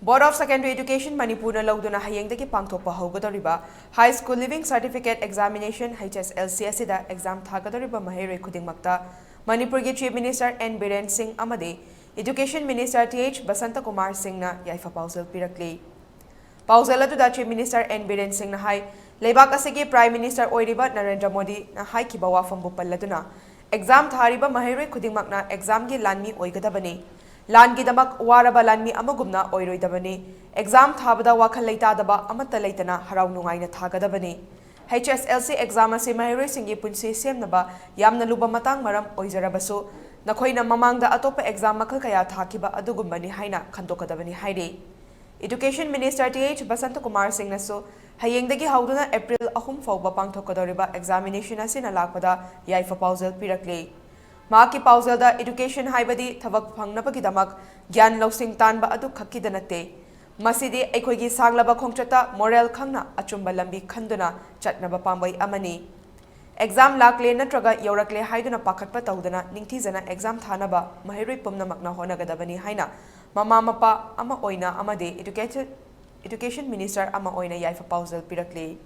Board of Secondary Education Manipur na lauduna hayengdagi pangthokpa haugadoriba High School Living Certificate Examination HSLC asida exam thagadoriba maheiroi khudingmakta Manipur gi Chief Minister N Biren Singh amadi Education Minister TH Basanta Kumar Singh na yaipha paojel pirakli. Paojel aduda Chief Minister N Biren Singh na hai leibak asigi Prime Minister oiriba Narendra Modi na hai kiba wafambu palladuna exam thariba maheiroi khudingmakna exam gi lanmi oigadabani. Lan gidamak waraba lanmi amagumna oiroidabani exam thabada wakhal leitadaba amata leitana harau nungaina thagadabani HSLC exam ase maheiroisinggi punsi semnaba yamna luba matang maram oizarabasu nakhoina mamangda atopa exam makhal kaya thakiba adugumbani haina khandokadabani haire Education Minister TH Basanta Kumar Singh nasu hayengdagi hauduna April 3 fauba pangthokadoriba examination asina lakpada yaipha paojel pirakli Maki paojelda education haibadi thabak phangnabagi gyan lausing tanba adu khakida nate masidi aikhoigi sanglaba khongchata moral khangna achumba lambi khanduna chatnaba pambai amani exam lakle natraga yorakle haiduna pakhatpa tawdana ningthijana exam thanaba maheiroi pumnamakna honagadabani haina mama mapa ama oina amade education minister ama oina yaipha paojel pirakli